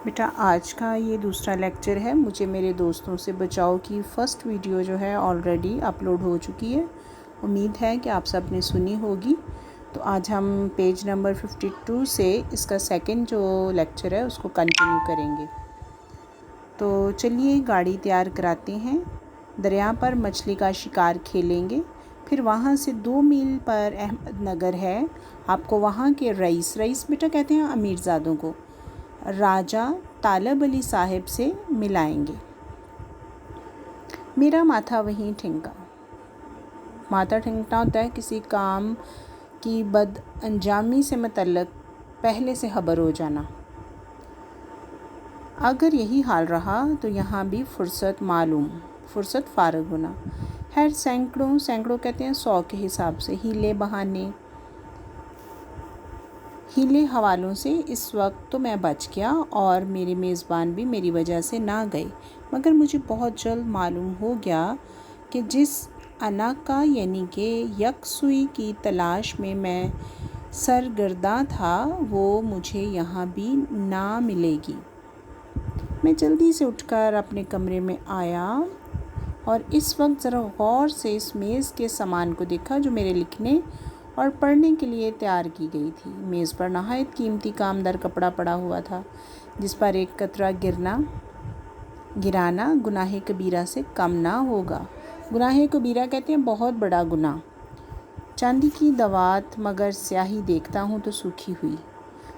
بیٹا آج کا یہ دوسرا لیکچر ہے. مجھے میرے دوستوں سے بچاؤ کی فرسٹ ویڈیو جو ہے آلریڈی اپلوڈ ہو چکی ہے. امید ہے کہ آپ سب نے سنی ہوگی. تو آج ہم پیج نمبر 52 سے اس کا سیکنڈ جو لیکچر ہے اس کو کنٹینیو کریں گے. تو چلیے گاڑی تیار کراتے ہیں. دریا پر مچھلی کا شکار کھیلیں گے. پھر وہاں سے 2 میل پر احمد نگر ہے. آپ کو وہاں کے رئیس بیٹا کہتے ہیں امیر زادوں کو، راجہ طالب علی صاحب سے ملائیں گے. میرا ماتھا وہیں ٹھنکا. ماتھا ٹھنکنا ہوتا ہے کسی کام کی بد انجامی سے متعلق پہلے سے خبر ہو جانا. اگر یہی حال رہا تو یہاں بھی فرصت فارغ ہونا. خیر سینکڑوں کہتے ہیں 100 کے حساب سے ہیلے حوالوں سے اس وقت تو میں بچ گیا اور میرے میزبان بھی میری وجہ سے نہ گئے. مگر مجھے بہت جلد معلوم ہو گیا کہ جس انا کا یعنی کہ یکسوئی کی تلاش میں سرگرداں تھا وہ مجھے یہاں بھی نہ ملے گی. میں جلدی سے اٹھ کر اپنے کمرے میں آیا اور اس وقت ذرا غور سے اس میز کے سامان کو دیکھا جو میرے لکھنے اور پڑھنے کے لیے تیار کی گئی تھی. میز پر نہایت قیمتی کامدار کپڑا پڑا ہوا تھا جس پر ایک قطرہ گرانا گناہ کبیرہ سے کم نہ ہوگا. گناہ کبیرہ کہتے ہیں بہت بڑا گناہ. چاندی کی دوات مگر سیاہی دیکھتا ہوں تو سوکھی ہوئی.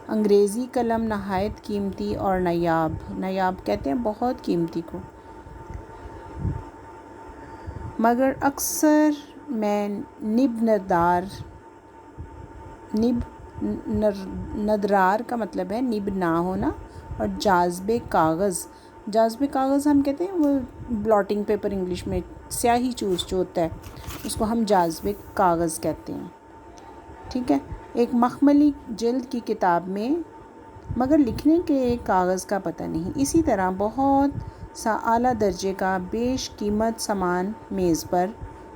انگریزی قلم نہایت قیمتی اور نایاب کہتے ہیں بہت قیمتی کو. مگر اکثر میں ندرار کا مطلب ہے نب نہ ہونا، اور جاذب کاغذ ہم کہتے ہیں وہ بلاٹنگ پیپر انگلش میں سیاہی چوس جو ہوتا ہے اس کو ہم جاذب کاغذ کہتے ہیں. ٹھیک ہے، ایک مخملی جلد کی کتاب میں مگر لکھنے کے کاغذ کا پتہ نہیں. اسی طرح بہت سا اعلیٰ درجے کا بیش قیمت سامان میز پر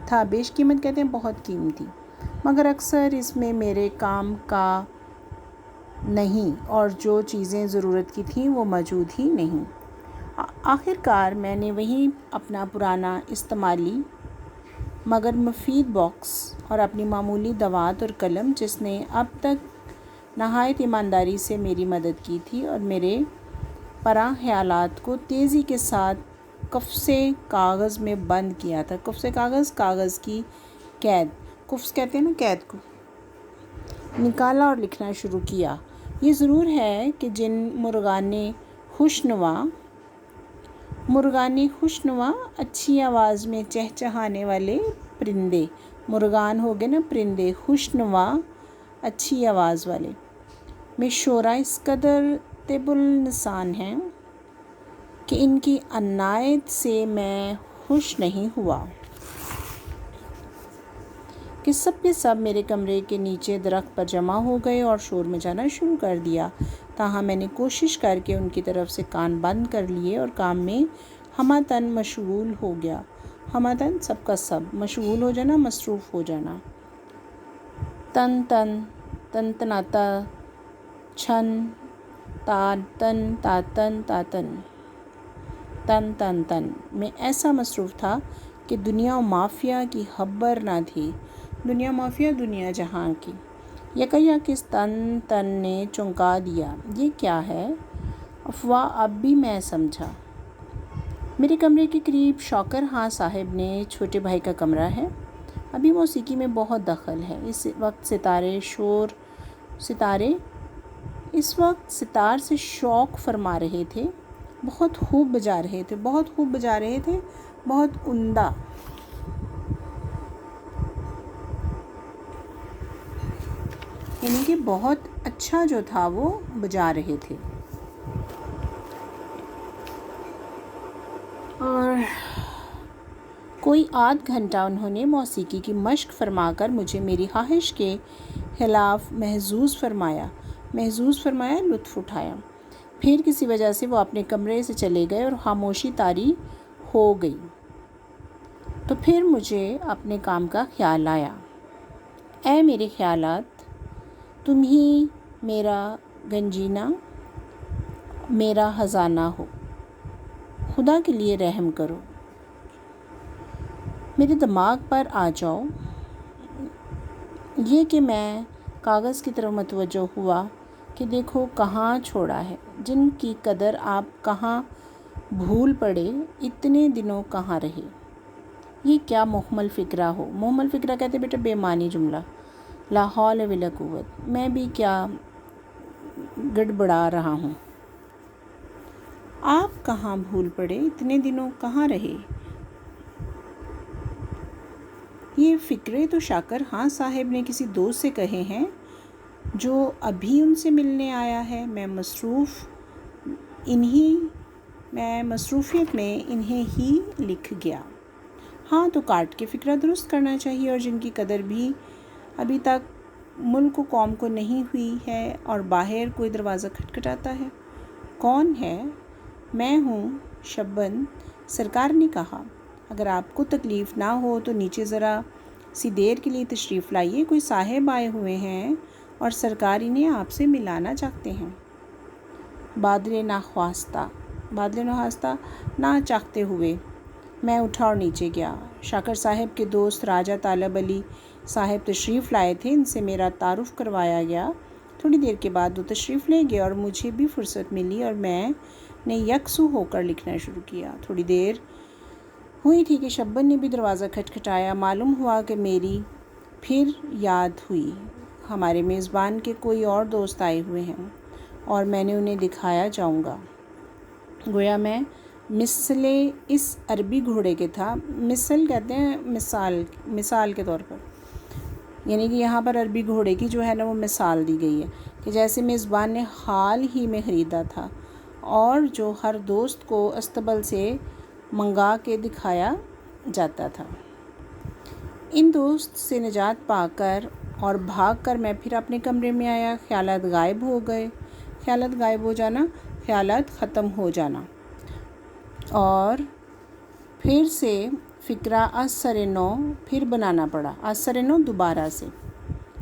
تھا. بیش قیمت کہتے ہیں بہت قیمتی، مگر اکثر اس میں میرے کام کا نہیں اور جو چیزیں ضرورت کی تھیں وہ موجود ہی نہیں. آخر کار میں نے وہیں اپنا پرانا استعمالی مگر مفید باکس اور اپنی معمولی دوات اور قلم جس نے اب تک نہایت ایمانداری سے میری مدد کی تھی اور میرے پراں خیالات کو تیزی کے ساتھ قفسِ کاغذ میں بند کیا تھا. قفسِ کاغذ کی قید، قفس کہتے ہیں نا قید کو، نکالا اور لکھنا شروع کیا. یہ ضرور ہے کہ جن مرغان خوشنوا اچھی آواز میں چہچہانے والے پرندے، مرغان ہو گئے نا پرندے، خوشنوا اچھی آواز والے، میں شعراء اس قدر طیب اللسان ہیں کہ ان کی عنایت سے میں خوش نہیں ہوا کہ سب کے سب میرے کمرے کے نیچے درخت پر جمع ہو گئے اور شور مچانا شروع کر دیا. تاہم میں نے کوشش کر کے ان کی طرف سے کان بند کر لیے اور کام میں ہمہ مشغول ہو گیا. ہمہ سب کا سب، مشغول ہو جانا، مصروف ہو جانا. تن تناتا، چھن تاتن تاتن تاتن، تن میں ایسا مصروف تھا کہ دنیا و مافیا کی خبر نہ تھی. دنیا مافیا دنیا جہاں کی. یکایک اس تن نے چونکا دیا. یہ کیا ہے؟ افواہ اب بھی میں سمجھا. میرے کمرے کے قریب شوکر خان صاحب نے چھوٹے بھائی کا کمرہ ہے. ابھی موسیقی میں بہت دخل ہے. اس وقت ستار سے شوق فرما رہے تھے. بہت خوب بجا رہے تھے، بہت عمدہ. یعنی کہ بہت اچھا جو تھا وہ بجا رہے تھے. اور کوئی آدھ گھنٹہ انہوں نے موسیقی کی مشق فرما کر مجھے میری خواہش کے خلاف محظوظ فرمایا، لطف اٹھایا. پھر کسی وجہ سے وہ اپنے کمرے سے چلے گئے اور خاموشی طاری ہو گئی. تو پھر مجھے اپنے کام کا خیال آیا. اے میرے خیالات، تم ہی میرا گنجینہ میرا خزانہ ہو، خدا کے لیے رحم کرو، میرے دماغ پر آ جاؤ۔ یہ کہ میں کاغذ کی طرف متوجہ ہوا کہ دیکھو کہاں چھوڑا ہے، جن کی قدر آپ کہاں بھول پڑے، اتنے دنوں کہاں رہے۔ یہ کیا محمل فکرہ ہو، محمل فکرہ کہتے بیٹا بے معنی جملہ، لا حول ولا قوت، میں بھی کیا گڑبڑا رہا ہوں۔ آپ کہاں بھول پڑے، اتنے دنوں کہاں رہے۔ یہ فکرے تو شاکر خان صاحب نے کسی دوست سے کہے ہیں جو ابھی ان سے ملنے آیا ہے۔ میں مصروفیت میں انہیں ہی لکھ گیا۔ ہاں تو کاٹ کے فکرہ درست کرنا چاہیے، اور جن کی قدر بھی ابھی تک ملک و قوم کو نہیں ہوئی ہے، اور باہر کوئی دروازہ کھٹکھٹاتا ہے۔ کون ہے؟ میں ہوں، شبند۔ سرکار نے کہا اگر آپ کو تکلیف نہ ہو تو نیچے ذرا سی دیر کے لیے تشریف لائیے، کوئی صاحب آئے ہوئے ہیں اور سرکار انہیں آپ سے ملانا چاہتے ہیں۔ بادل نخواستہ نہ چاہتے ہوئے میں اٹھا اور نیچے گیا۔ شاکر صاحب کے دوست راجہ طالب علی صاحب تشریف لائے تھے، ان سے میرا تعارف کروایا گیا۔ تھوڑی دیر کے بعد وہ تشریف لے گئے اور مجھے بھی فرصت ملی اور میں نے یکسو ہو کر لکھنا شروع کیا۔ تھوڑی دیر ہوئی تھی کہ شبن نے بھی دروازہ کھٹکھٹایا۔ معلوم ہوا کہ میری پھر یاد ہوئی، ہمارے میزبان کے کوئی اور دوست آئے ہوئے ہیں اور میں نے انہیں دکھایا جاؤں گا۔ گویا میں مثل اس عربی گھوڑے کے تھا، مثل کہتے ہیں مثال کے طور پر، یعنی کہ یہاں پر عربی گھوڑے کی جو ہے نا وہ مثال دی گئی ہے کہ جیسے میزبان نے حال ہی میں خریدا تھا اور جو ہر دوست کو استبل سے منگا کے دکھایا جاتا تھا۔ ان دوست سے نجات پا کر اور بھاگ کر میں پھر اپنے کمرے میں آیا۔ خیالات غائب ہو گئے، خیالات غائب ہو جانا، خیالات ختم ہو جانا، اور پھر سے فکرہ از سر نو پھر بنانا پڑا، از سر نو دوبارہ سے۔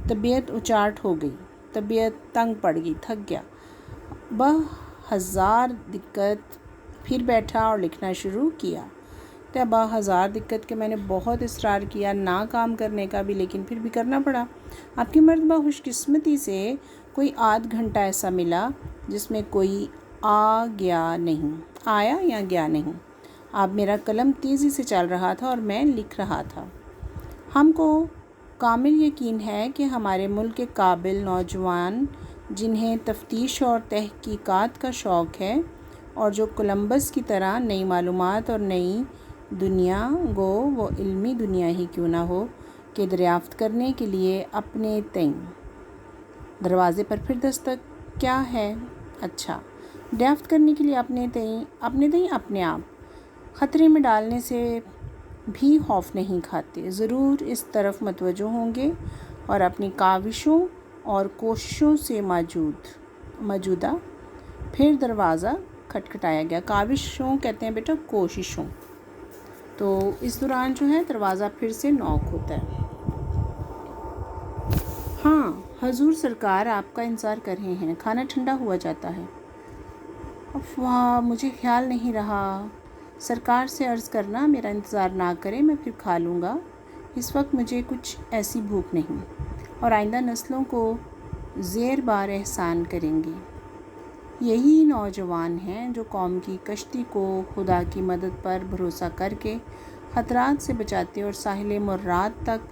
طبیعت اچاٹ ہو گئی، طبیعت تنگ پڑ گئی، تھک گیا، بہزار دقت پھر بیٹھا اور لکھنا شروع کیا۔ بہزار دقت کہ میں نے بہت اصرار کیا نہ کام کرنے کا بھی، لیکن پھر بھی کرنا پڑا۔ آپ کی مرتبہ خوش قسمتی سے کوئی آدھ گھنٹہ ایسا ملا جس میں کوئی آیا یا گیا نہیں۔ اب میرا قلم تیزی سے چل رہا تھا اور میں لکھ رہا تھا۔ ہم کو کامل یقین ہے کہ ہمارے ملک کے قابل نوجوان جنہیں تفتیش اور تحقیقات کا شوق ہے اور جو کولمبس کی طرح نئی معلومات اور نئی دنیا گو وہ علمی دنیا ہی کیوں نہ ہو کہ دریافت کرنے کے لیے اپنے تئیں دروازے پر پھر دستک کیا ہے؟ اچھا، دریافت کرنے کے لیے اپنے تئیں اپنے آپ خطرے میں ڈالنے سے بھی خوف نہیں کھاتے، ضرور اس طرف متوجہ ہوں گے اور اپنی کاوشوں اور کوششوں سے موجودہ پھر دروازہ کھٹکھٹایا گیا۔ کاوشوں کہتے ہیں بیٹا کوششوں، تو اس دوران جو ہے دروازہ پھر سے نوک ہوتا ہے۔ ہاں حضور سرکار آپ کا انتظار کر رہے ہیں، کھانا ٹھنڈا ہوا جاتا ہے۔ افواہ، مجھے خیال نہیں رہا، سرکار سے عرض کرنا میرا انتظار نہ کرے، میں پھر کھا لوں گا، اس وقت مجھے کچھ ایسی بھوک نہیں، اور آئندہ نسلوں کو زیر بار احسان کریں گے۔ یہی نوجوان ہیں جو قوم کی کشتی کو خدا کی مدد پر بھروسہ کر کے خطرات سے بچاتے اور ساحل مراد تک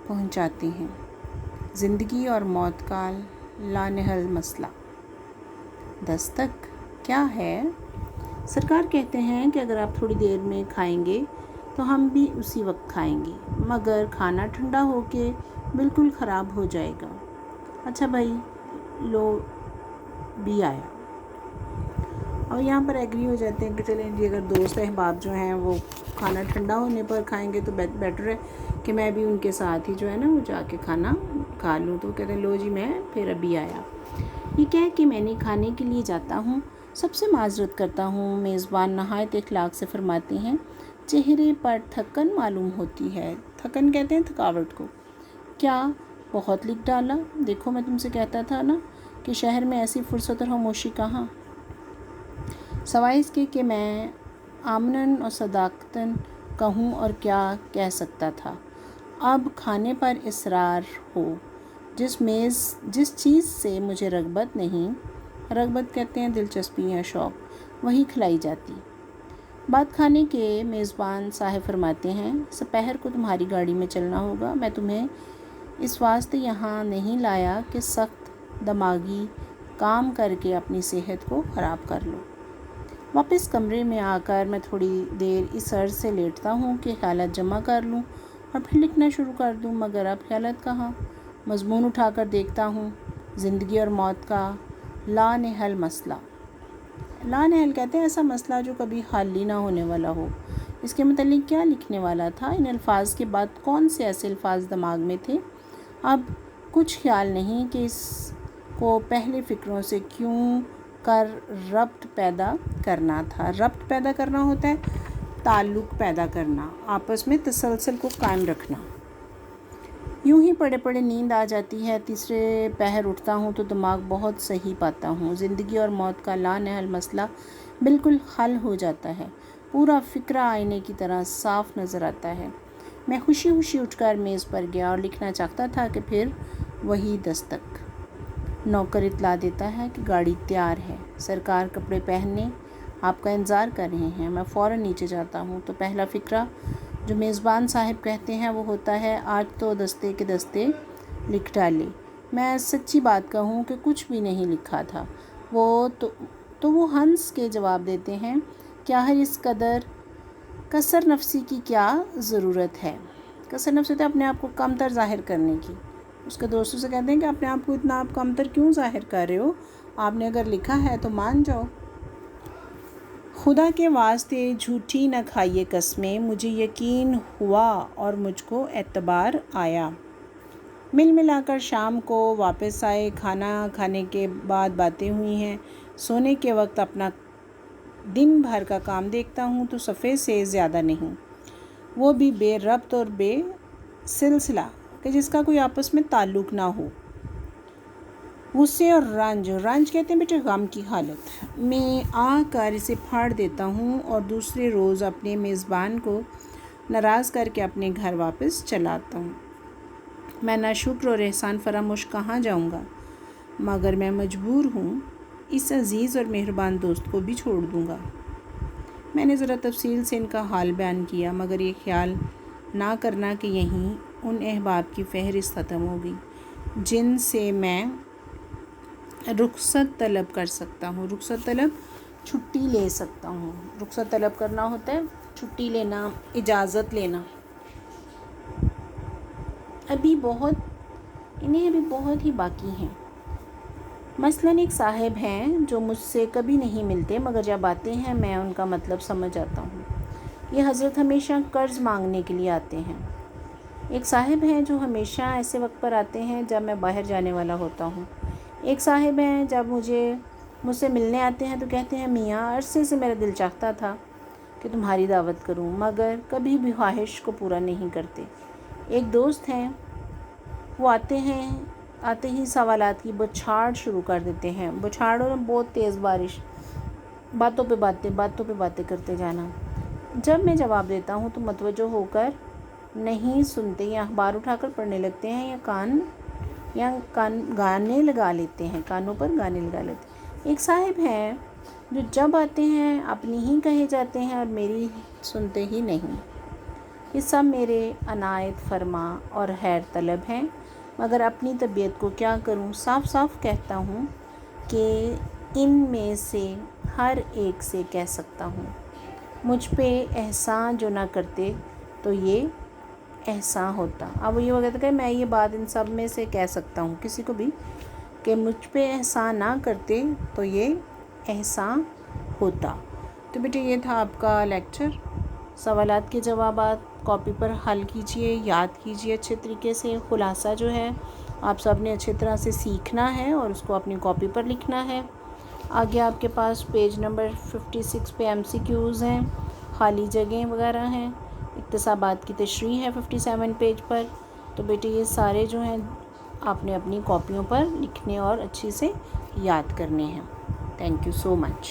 پہنچاتے ہیں۔ زندگی اور موت کا لانحل مسئلہ۔ دستک کیا ہے؟ سرکار کہتے ہیں کہ اگر آپ تھوڑی دیر میں کھائیں گے تو ہم بھی اسی وقت کھائیں گے، مگر کھانا ٹھنڈا ہو کے بالکل خراب ہو جائے گا۔ اچھا بھائی، لو بھی آیا، اور یہاں پر ایگری ہو جاتے ہیں کہ چلیں جی اگر دوست احباب جو ہیں وہ کھانا ٹھنڈا ہونے پر کھائیں گے تو بیٹر ہے کہ میں بھی ان کے ساتھ ہی جو ہے نا وہ جا کے کھانا کھا لوں۔ تو کہتے ہیں لو جی میں پھر ابھی آیا۔ یہ کہہ کہ میں نے کھانے کے لیے جاتا ہوں، سب سے معذرت کرتا ہوں۔ میزبان نہایت اخلاق سے فرماتے ہیں، چہرے پر تھکن معلوم ہوتی ہے۔ تھکن کہتے ہیں تھکاوٹ کو۔ کیا بہت لکھ ڈالا؟ دیکھو میں تم سے کہتا تھا نا کہ شہر میں ایسی فرصت اور خاموشی کہاں۔ سوائے اس کے کہ میں آمناً اور صداقتاً کہوں اور کیا کہہ سکتا تھا۔ اب کھانے پر اصرار ہو، جس چیز سے مجھے رغبت نہیں، رغبت کہتے ہیں دلچسپی یا شوق، وہی کھلائی جاتی۔ بات کھانے کے میزبان صاحب فرماتے ہیں، سپہر کو تمہاری گاڑی میں چلنا ہوگا۔ میں تمہیں اس واسطے یہاں نہیں لایا کہ سخت دماغی کام کر کے اپنی صحت کو خراب کر لو۔ واپس کمرے میں آ کر میں تھوڑی دیر اس عرض سے لیٹتا ہوں کہ خیالات جمع کر لوں اور پھر لکھنا شروع کر دوں، مگر اب خیالات کہاں؟ مضمون اٹھا کر دیکھتا ہوں، زندگی اور موت کا لانحل مسئلہ۔ لانحل کہتے ہیں ایسا مسئلہ جو کبھی حل ہی نہ ہونے والا ہو۔ اس کے متعلق کیا لکھنے والا تھا؟ ان الفاظ کے بعد کون سے ایسے الفاظ دماغ میں تھے؟ اب کچھ خیال نہیں کہ اس کو پہلے فکروں سے کیوں کر ربط پیدا کرنا تھا۔ ربط پیدا کرنا ہوتا ہے تعلق پیدا کرنا، آپس میں تسلسل کو قائم رکھنا۔ یوں ہی پڑے پڑے نیند آ جاتی ہے۔ تیسرے پہر اٹھتا ہوں تو دماغ بہت صحیح پاتا ہوں۔ زندگی اور موت کا لانحل مسئلہ بالکل حل ہو جاتا ہے، پورا فکرہ آئینے کی طرح صاف نظر آتا ہے۔ میں خوشی خوشی اٹھ کر میز پر گیا اور لکھنا چاہتا تھا کہ پھر وہی دستک۔ نوکر اطلاع دیتا ہے کہ گاڑی تیار ہے، سرکار کپڑے پہننے آپ کا انتظار کر رہے ہیں۔ میں فوراً نیچے جاتا ہوں تو پہلا فقرہ جو میزبان صاحب کہتے ہیں وہ ہوتا ہے، آج تو دستے کے دستے لکھ ڈالے۔ میں سچی بات کہوں کہ کچھ بھی نہیں لکھا تھا۔ وہ ہنس کے جواب دیتے ہیں کہ آخر اس قدر کثر نفسی کی کیا ضرورت ہے؟ کثر نفسی تو اپنے آپ کو کمتر ظاہر کرنے کی۔ اس کے دوستوں سے کہتے ہیں کہ اپنے آپ کو اتنا آپ کمتر کیوں ظاہر کر رہے ہو؟ آپ نے اگر لکھا ہے تو مان جاؤ۔ خدا کے واسطے جھوٹی نہ کھائیے قسمیں، مجھے یقین ہوا اور مجھ کو اعتبار آیا۔ مل ملا کر شام کو واپس آئے، کھانا کھانے کے بعد باتیں ہوئی ہیں۔ سونے کے وقت اپنا دن بھر کا کام دیکھتا ہوں تو صفحے سے زیادہ نہیں، وہ بھی بے ربط اور بے سلسلہ، کہ جس کا کوئی آپس میں تعلق نہ ہو۔ غصے اور رنج کہتے ہیں بیٹے غم کی حالت میں آ کر اسے پھاڑ دیتا ہوں اور دوسرے روز اپنے میزبان کو ناراض کر کے اپنے گھر واپس چلا آتا ہوں۔ میں ناشکر اور احسان فراموش کہاں جاؤں گا، مگر میں مجبور ہوں اس عزیز اور مہربان دوست کو بھی چھوڑ دوں گا۔ میں نے ذرا تفصیل سے ان کا حال بیان کیا، مگر یہ خیال نہ کرنا کہ یہیں ان احباب کی فہرست ختم ہو گئی جن سے میں رخصت طلب کر سکتا ہوں۔ رخصت طلب چھٹی لے سکتا ہوں۔ رخصت طلب کرنا ہوتا ہے چھٹی لینا، اجازت لینا۔ انہیں ابھی بہت ہی باقی ہیں۔ مثلاً ایک صاحب ہیں جو مجھ سے کبھی نہیں ملتے، مگر جب آتے ہیں میں ان کا مطلب سمجھ جاتا ہوں۔ یہ حضرت ہمیشہ قرض مانگنے کے لیے آتے ہیں۔ ایک صاحب ہیں جو ہمیشہ ایسے وقت پر آتے ہیں جب میں باہر جانے والا ہوتا ہوں۔ ایک صاحب ہیں جب مجھ سے ملنے آتے ہیں تو کہتے ہیں میاں عرصے سے میرا دل چاہتا تھا کہ تمہاری دعوت کروں، مگر کبھی بھی خواہش کو پورا نہیں کرتے۔ ایک دوست ہیں، وہ آتے ہی سوالات کی بچھاڑ شروع کر دیتے ہیں۔ بچھاڑ اور بہت تیز بارش، باتوں پہ باتیں کرتے جانا۔ جب میں جواب دیتا ہوں تو متوجہ ہو کر نہیں سنتے، یا اخبار اٹھا کر پڑھنے لگتے ہیں، یا گانے لگا لیتے ہیں، کانوں پر گانے لگا لیتے ہیں۔ ایک صاحب ہیں جو جب آتے ہیں اپنی ہی کہے جاتے ہیں اور میری سنتے ہی نہیں۔ یہ سب میرے عنایت فرما اور خیر طلب ہیں، مگر اپنی طبیعت کو کیا کروں؟ صاف صاف کہتا ہوں کہ ان میں سے ہر ایک سے کہہ سکتا ہوں، مجھ پہ احسان جو نہ کرتے تو یہ احسان ہوتا۔ اب یہ وہ کہتا کہ میں یہ بات ان سب میں سے کہہ سکتا ہوں کسی کو بھی کہ مجھ پہ احسان نہ کرتے تو یہ احسان ہوتا۔ تو بیٹے یہ تھا آپ کا لیکچر۔ سوالات کے جوابات کاپی پر حل کیجئے، یاد کیجئے اچھے طریقے سے۔ خلاصہ جو ہے آپ سب نے اچھے طرح سے سیکھنا ہے اور اس کو اپنی کاپی پر لکھنا ہے۔ آگے آپ کے پاس پیج نمبر 56 پہ MCQs ہیں، خالی جگہیں وغیرہ ہیں، اقتصابات کی تشریح ہے 57 پیج پر۔ تو بیٹے یہ سارے جو ہیں آپ نے اپنی کاپیوں پر لکھنے اور اچھی سے یاد کرنے ہیں۔ Thank you so much.